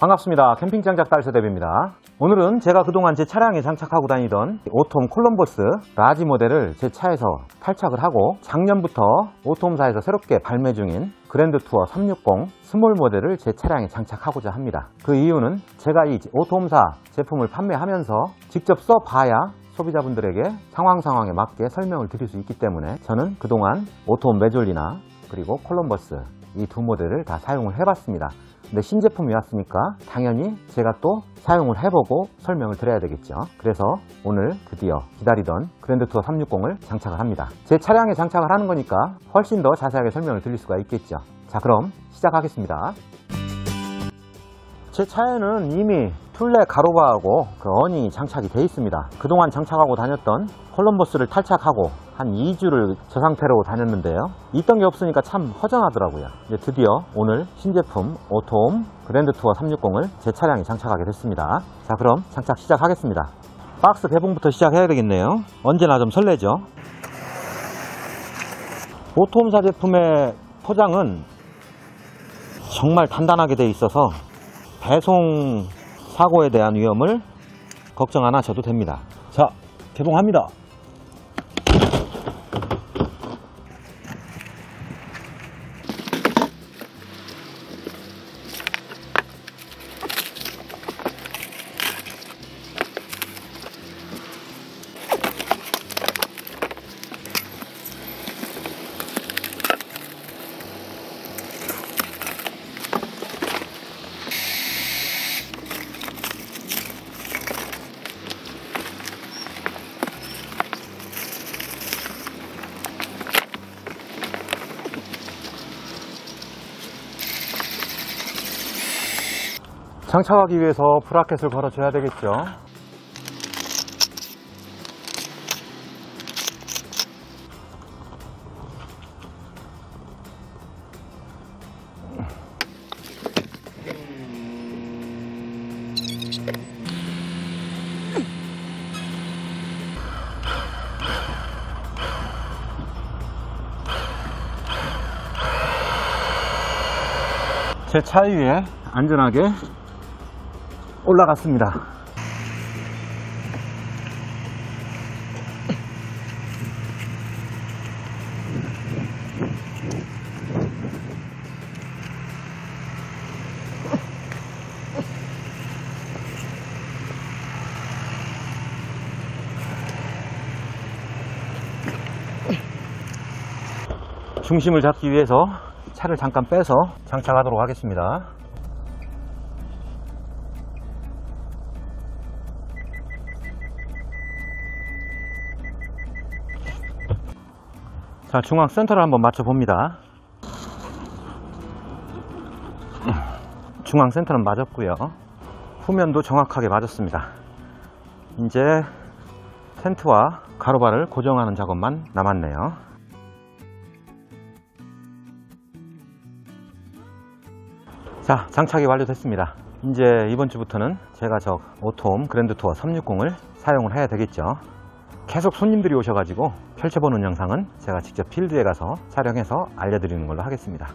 반갑습니다. 캠핑장작 달서대비입니다. 오늘은 제가 그동안 제 차량에 장착하고 다니던 오톰 콜럼버스 라지 모델을 제 차에서 탈착을 하고 작년부터 오톰사에서 새롭게 발매 중인 그랜드투어 360 스몰 모델을 제 차량에 장착하고자 합니다. 그 이유는 제가 이 오톰사 제품을 판매하면서 직접 써봐야 소비자분들에게 상황에 맞게 설명을 드릴 수 있기 때문에 저는 그동안 오톰 메졸리나 그리고 콜럼버스 이 두 모델을 다 사용을 해봤습니다. 근데 신제품이 왔으니까 당연히 제가 또 사용을 해보고 설명을 드려야 되겠죠. 그래서 오늘 드디어 기다리던 그랜드투어 360을 장착을 합니다. 제 차량에 장착을 하는 거니까 훨씬 더 자세하게 설명을 드릴 수가 있겠죠. 자, 그럼 시작하겠습니다. 제 차에는 이미 툴레 가로바하고 그 어닝이 장착이 되어 있습니다. 그동안 장착하고 다녔던 콜럼버스를 탈착하고 한 2주를 저 상태로 다녔는데요. 있던 게 없으니까 참 허전하더라고요. 이제 드디어 오늘 신제품 오톰 그랜드투어 360을 제 차량에 장착하게 됐습니다. 자, 그럼 장착 시작하겠습니다. 박스 개봉부터 시작해야 되겠네요. 언제나 좀 설레죠. 오톰사 제품의 포장은 정말 단단하게 되어 있어서 배송 사고에 대한 위험을 걱정 안 하셔도 됩니다. 자, 개봉합니다. 장착하기 위해서 브라켓을 걸어줘야 되겠죠. 제 차 위에 안전하게 올라갔습니다. 중심을 잡기 위해서 차를 잠깐 빼서 장착하도록 하겠습니다. 자, 중앙 센터를 한번 맞춰 봅니다. 중앙 센터는 맞았고요. 후면도 정확하게 맞았습니다. 이제 텐트와 가로바를 고정하는 작업만 남았네요. 자, 장착이 완료됐습니다. 이제 이번 주부터는 제가 저 오톰 그랜드투어 360을 사용을 해야 되겠죠. 계속 손님들이 오셔가지고 펼쳐보는 영상은 제가 직접 필드에 가서 촬영해서 알려드리는 걸로 하겠습니다.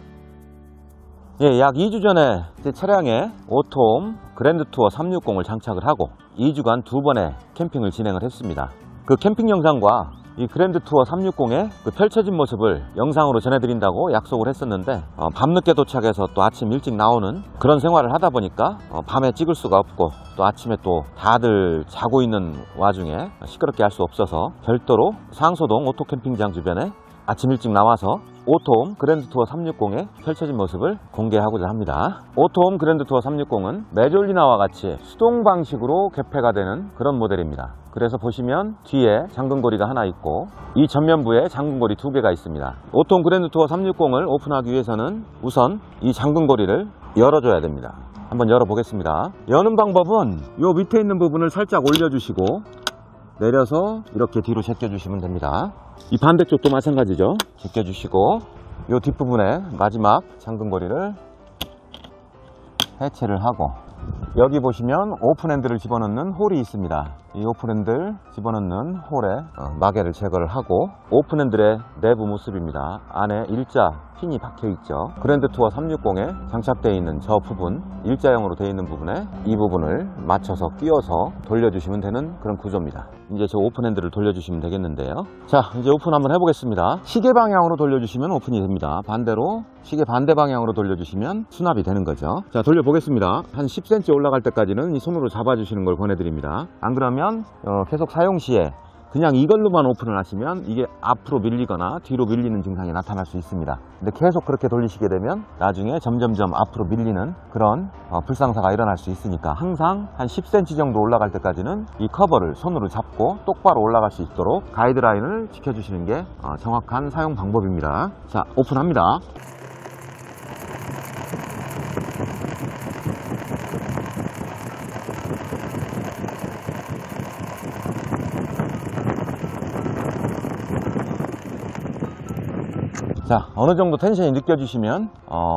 예, 약 2주 전에 제 차량에 오톰 그랜드투어 360을 장착을 하고 2주간 2번의 캠핑을 진행을 했습니다. 그 캠핑 영상과 이 그랜드투어 360의 그 펼쳐진 모습을 영상으로 전해드린다고 약속을 했었는데 밤늦게 도착해서 또 아침 일찍 나오는 그런 생활을 하다 보니까 밤에 찍을 수가 없고 또 아침에 또 다들 자고 있는 와중에 시끄럽게 할 수 없어서 별도로 상소동 오토캠핑장 주변에 아침 일찍 나와서 오톰 그랜드투어 360의 펼쳐진 모습을 공개하고자 합니다. 오톰 그랜드투어 360은 메졸리나와 같이 수동 방식으로 개폐가 되는 그런 모델입니다. 그래서 보시면 뒤에 잠금고리가 하나 있고 이 전면부에 잠금고리 2개가 있습니다. 오톰 그랜드투어 360을 오픈하기 위해서는 우선 이 잠금고리를 열어줘야 됩니다. 한번 열어보겠습니다. 여는 방법은 이 밑에 있는 부분을 살짝 올려주시고 내려서 이렇게 뒤로 제껴주시면 됩니다. 이 반대쪽도 마찬가지죠. 제껴주시고 이 뒷부분에 마지막 잠금고리를 해체를 하고 여기 보시면 오픈핸드를 집어넣는 홀이 있습니다. 이 오픈핸들 집어넣는 홀에 마개를 제거를 하고, 오픈핸들의 내부 모습입니다. 안에 일자 핀이 박혀 있죠. 그랜드투어 360에 장착되어 있는 저 부분, 일자형으로 되어 있는 부분에 이 부분을 맞춰서 끼워서 돌려주시면 되는 그런 구조입니다. 이제 저 오픈핸들을 돌려주시면 되겠는데요. 자, 이제 오픈 한번 해보겠습니다. 시계 방향으로 돌려주시면 오픈이 됩니다. 반대로 시계 반대 방향으로 돌려주시면 수납이 되는 거죠. 자, 돌려보겠습니다. 한 10cm 올라갈 때까지는 이 손으로 잡아주시는 걸 권해드립니다. 안 그러면 계속 사용 시에 그냥 이걸로만 오픈을 하시면 이게 앞으로 밀리거나 뒤로 밀리는 증상이 나타날 수 있습니다. 근데 계속 그렇게 돌리시게 되면 나중에 점점점 앞으로 밀리는 그런 불상사가 일어날 수 있으니까, 항상 한 10cm 정도 올라갈 때까지는 이 커버를 손으로 잡고 똑바로 올라갈 수 있도록 가이드라인을 지켜주시는 게 정확한 사용 방법입니다. 자, 오픈합니다. 자, 어느 정도 텐션이 느껴지시면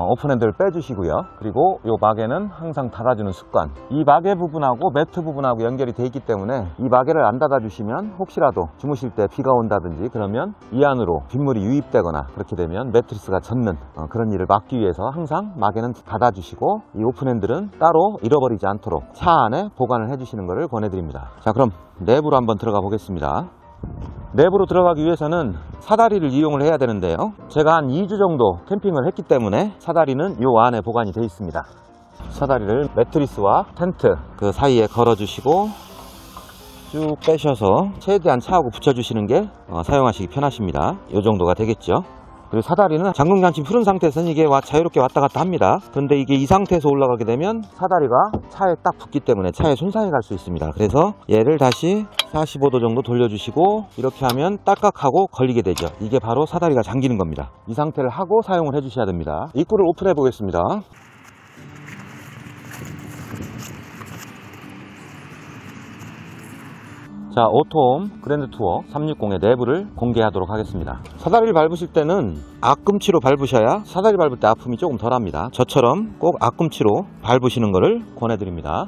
오픈핸들을 빼주시고요. 그리고 이 마개는 항상 닫아주는 습관. 이 마개 부분하고 매트 부분하고 연결이 되어 있기 때문에 이 마개를 안 닫아주시면 혹시라도 주무실 때 비가 온다든지 그러면 이 안으로 빗물이 유입되거나 그렇게 되면 매트리스가 젖는 그런 일을 막기 위해서 항상 마개는 닫아주시고, 이 오픈핸들은 따로 잃어버리지 않도록 차 안에 보관을 해주시는 것을 권해드립니다. 자, 그럼 내부로 한번 들어가 보겠습니다. 내부로 들어가기 위해서는 사다리를 이용을 해야 되는데요, 제가 한 2주 정도 캠핑을 했기 때문에 사다리는 이 안에 보관이 되어 있습니다. 사다리를 매트리스와 텐트 그 사이에 걸어 주시고 쭉 빼셔서 최대한 차하고 붙여 주시는 게 사용하시기 편하십니다. 이 정도가 되겠죠. 그리고 사다리는 잠금장치 풀은 상태에서는 이게 자유롭게 왔다 갔다 합니다. 그런데 이게 이 상태에서 올라가게 되면 사다리가 차에 딱 붙기 때문에 차에 손상이 갈 수 있습니다. 그래서 얘를 다시 45도 정도 돌려주시고 이렇게 하면 딸깍하고 걸리게 되죠. 이게 바로 사다리가 잠기는 겁니다. 이 상태를 하고 사용을 해 주셔야 됩니다. 입구를 오픈해 보겠습니다. 자, 오톰 그랜드투어 360의 내부를 공개하도록 하겠습니다. 사다리를 밟으실 때는 앞꿈치로 밟으셔야 사다리 밟을 때 아픔이 조금 덜합니다. 저처럼 꼭 앞꿈치로 밟으시는 것을 권해드립니다.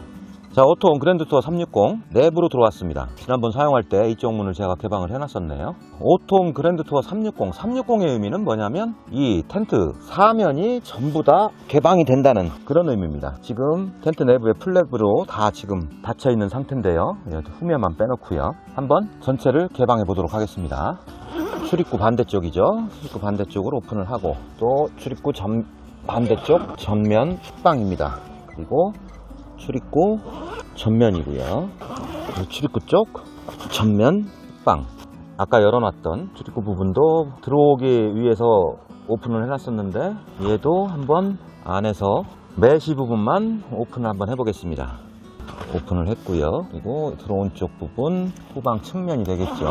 자, 오톰 그랜드투어 360 내부로 들어왔습니다. 지난번 사용할 때 이쪽 문을 제가 개방을 해놨었네요. 오톰 그랜드투어 360, 360의 의미는 뭐냐면 이 텐트 사면이 전부 다 개방이 된다는 그런 의미입니다. 지금 텐트 내부에 플랩으로 다 지금 닫혀 있는 상태인데요, 후면만 빼놓고요. 한번 전체를 개방해 보도록 하겠습니다. 출입구 반대쪽이죠. 출입구 반대쪽으로 오픈을 하고, 또 출입구 반대쪽 전면 흑방입니다. 그리고 출입구 전면이고요. 출입구 쪽 전면 흑방. 아까 열어놨던 출입구 부분도 들어오기 위해서 오픈을 해놨었는데, 얘도 한번 안에서 메시 부분만 오픈을 한번 해보겠습니다. 오픈을 했고요. 그리고 들어온 쪽 부분 후방 측면이 되겠죠.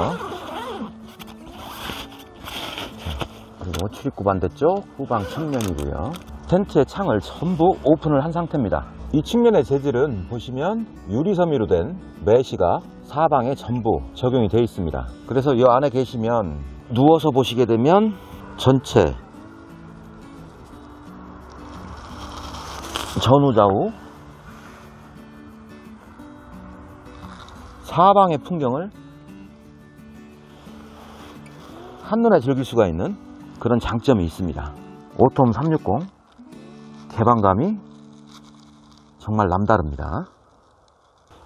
그리고 출입구 반대쪽 후방 측면이고요. 텐트의 창을 전부 오픈을 한 상태입니다. 이 측면의 재질은 보시면 유리섬유로 된 메시가 사방에 전부 적용이 되어 있습니다. 그래서 이 안에 계시면 누워서 보시게 되면 전체 전후좌우 사방의 풍경을 한눈에 즐길 수가 있는 그런 장점이 있습니다. 오톰 360 개방감이 정말 남다릅니다.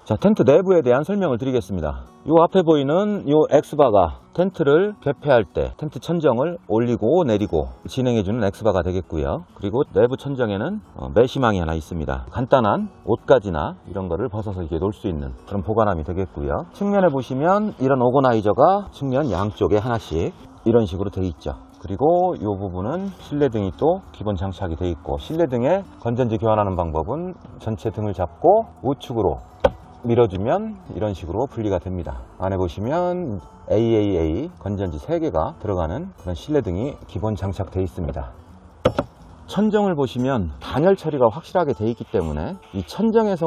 자, 텐트 내부에 대한 설명을 드리겠습니다. 이 앞에 보이는 이 X바가 텐트를 개폐할 때 텐트 천정을 올리고 내리고 진행해주는 X바가 되겠고요. 그리고 내부 천정에는 메시망이 하나 있습니다. 간단한 옷가지나 이런 거를 벗어서 이렇게 놓을 수 있는 그런 보관함이 되겠고요. 측면에 보시면 이런 오거나이저가 측면 양쪽에 하나씩 이런 식으로 되어 있죠. 그리고 이 부분은 실내등이 또 기본 장착이 되어 있고, 실내등에 건전지 교환하는 방법은 전체 등을 잡고 우측으로 밀어주면 이런 식으로 분리가 됩니다. 안에 보시면 AAA 건전지 3개가 들어가는 그런 실내등이 기본 장착되어 있습니다. 천정을 보시면 단열 처리가 확실하게 되어 있기 때문에 이 천정에서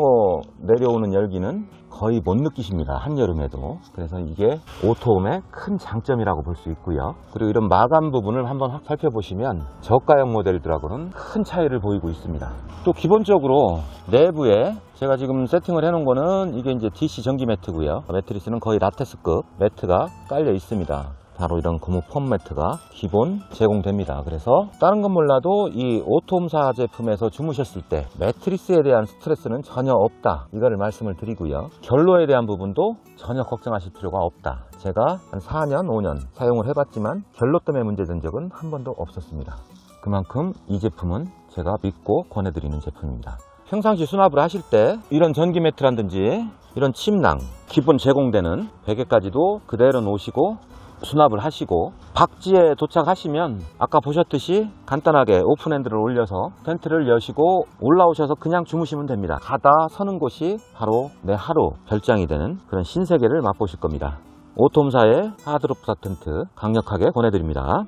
내려오는 열기는 거의 못 느끼십니다. 한여름에도. 그래서 이게 오토홈의 큰 장점이라고 볼 수 있고요. 그리고 이런 마감 부분을 한번 살펴보시면 저가형 모델들하고는 큰 차이를 보이고 있습니다. 또 기본적으로 내부에 제가 지금 세팅을 해 놓은 거는 이게 이제 DC 전기 매트고요. 매트리스는 거의 라텍스급 매트가 깔려 있습니다. 바로 이런 고무 폼 매트가 기본 제공됩니다. 그래서 다른 건 몰라도 이 오토홈사 제품에서 주무셨을 때 매트리스에 대한 스트레스는 전혀 없다, 이거를 말씀을 드리고요. 결로에 대한 부분도 전혀 걱정하실 필요가 없다. 제가 한 4년 5년 사용을 해봤지만 결로 때문에 문제된 적은 한 번도 없었습니다. 그만큼 이 제품은 제가 믿고 권해드리는 제품입니다. 평상시 수납을 하실 때 이런 전기 매트라든지 이런 침낭 기본 제공되는 베개까지도 그대로 놓으시고 수납을 하시고, 박지에 도착하시면 아까 보셨듯이 간단하게 오픈핸드를 올려서 텐트를 여시고 올라오셔서 그냥 주무시면 됩니다. 가다 서는 곳이 바로 내 하루 별장이 되는 그런 신세계를 맛보실 겁니다. 오토홈사의 하드로프사 텐트 강력하게 권해드립니다.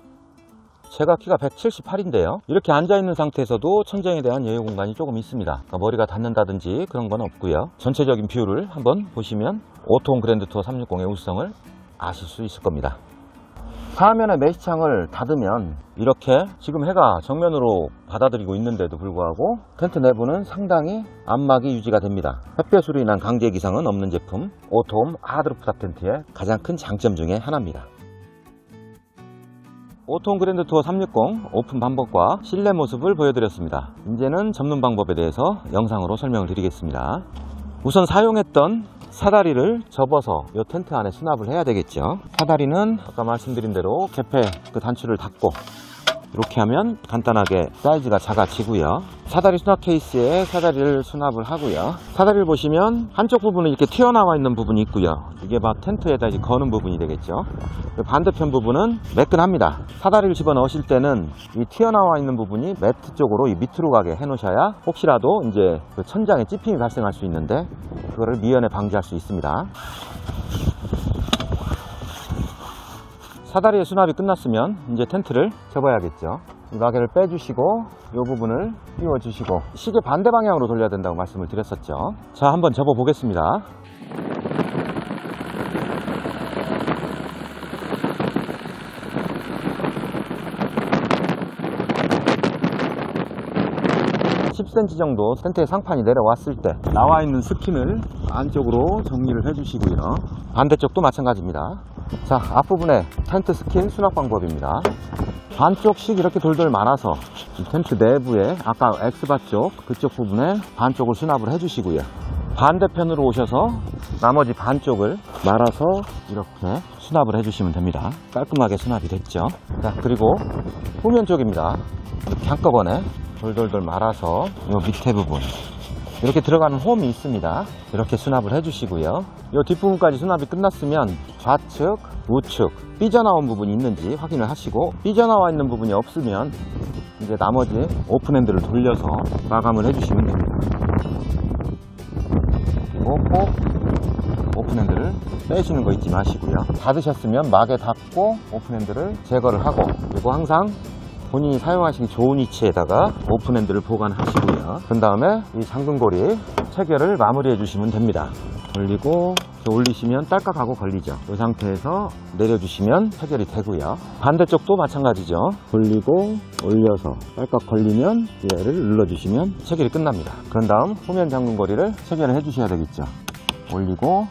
제가 키가 178인데요 이렇게 앉아있는 상태에서도 천장에 대한 여유 공간이 조금 있습니다. 그러니까 머리가 닿는다든지 그런 건 없고요. 전체적인 뷰를 한번 보시면 오토홈 그랜드투어 360의 우수성을 아실 수 있을 겁니다. 사면의 메시창을 닫으면 이렇게 지금 해가 정면으로 받아들이고 있는데도 불구하고 텐트 내부는 상당히 안막이 유지가 됩니다. 햇볕으로 인한 강제 기상은 없는 제품, 오토홈 하드루프탑 텐트의 가장 큰 장점 중에 하나입니다. 오토홈 그랜드투어 360 오픈 방법과 실내 모습을 보여드렸습니다. 이제는 접는 방법에 대해서 영상으로 설명을 드리겠습니다. 우선 사용했던 사다리를 접어서 이 텐트 안에 수납을 해야 되겠죠. 사다리는 아까 말씀드린 대로 개폐 그 단추를 닫고 이렇게 하면 간단하게 사이즈가 작아지고요. 사다리 수납 케이스에 사다리를 수납을 하고요. 사다리를 보시면 한쪽 부분은 이렇게 튀어나와 있는 부분이 있고요. 이게 막 텐트에다 이제 거는 부분이 되겠죠. 반대편 부분은 매끈합니다. 사다리를 집어 넣으실 때는 이 튀어나와 있는 부분이 매트 쪽으로 이 밑으로 가게 해 놓으셔야 혹시라도 이제 그 천장에 찝힘이 발생할 수 있는데 그거를 미연에 방지할 수 있습니다. 사다리의 수납이 끝났으면 이제 텐트를 접어야겠죠. 이 마개를 빼주시고 이 부분을 띄워주시고 시계 반대 방향으로 돌려야 된다고 말씀을 드렸었죠. 자, 한번 접어 보겠습니다. (10cm) 정도 텐트의 상판이 내려왔을 때 나와 있는 스킨을 안쪽으로 정리를 해주시고요. 반대쪽도 마찬가지입니다. 자, 앞부분에 텐트 스킨 수납 방법입니다. 반쪽씩 이렇게 돌돌 말아서 이 텐트 내부에 아까 X바 쪽 그쪽 부분에 반쪽을 수납을 해주시고요. 반대편으로 오셔서 나머지 반쪽을 말아서 이렇게 수납을 해주시면 됩니다. 깔끔하게 수납이 됐죠. 자, 그리고 후면 쪽입니다. 이렇게 한꺼번에 돌돌돌 말아서 이 밑에 부분 이렇게 들어가는 홈이 있습니다. 이렇게 수납을 해주시고요. 이 뒷부분까지 수납이 끝났으면 좌측, 우측 삐져나온 부분이 있는지 확인을 하시고 삐져나와 있는 부분이 없으면 이제 나머지 오픈핸드를 돌려서 마감을 해주시면 됩니다. 그리고 꼭 오픈핸드를 빼시는 거 잊지 마시고요. 닫으셨으면 마개 닫고 오픈핸드를 제거를 하고, 그리고 항상 본인이 사용하시기 좋은 위치에다가 오픈핸드를 보관하시고요. 그 다음에 이 잠금고리 체결을 마무리해 주시면 됩니다. 올리고 올리시면 딸깍하고 걸리죠. 이 상태에서 내려주시면 체결이 되고요. 반대쪽도 마찬가지죠. 올리고 올려서 딸깍 걸리면 얘를 눌러주시면 체결이 끝납니다. 그런 다음 후면 잠금고리를 체결을 해 주셔야 되겠죠. 올리고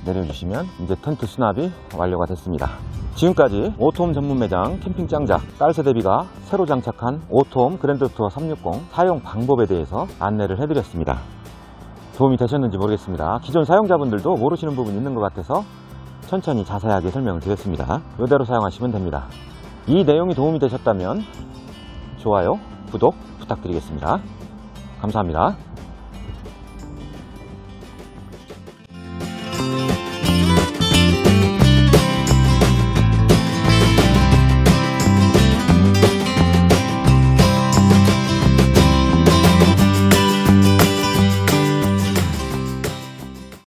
내려주시면 이제 텐트 수납이 완료가 됐습니다. 지금까지 오토홈 전문 매장 캠핑 짱작 딸세 대비가 새로 장착한 오토홈 그랜드투어 360 사용 방법에 대해서 안내를 해드렸습니다. 도움이 되셨는지 모르겠습니다. 기존 사용자분들도 모르시는 부분이 있는 것 같아서 천천히 자세하게 설명을 드렸습니다. 이대로 사용하시면 됩니다. 이 내용이 도움이 되셨다면 좋아요, 구독 부탁드리겠습니다. 감사합니다.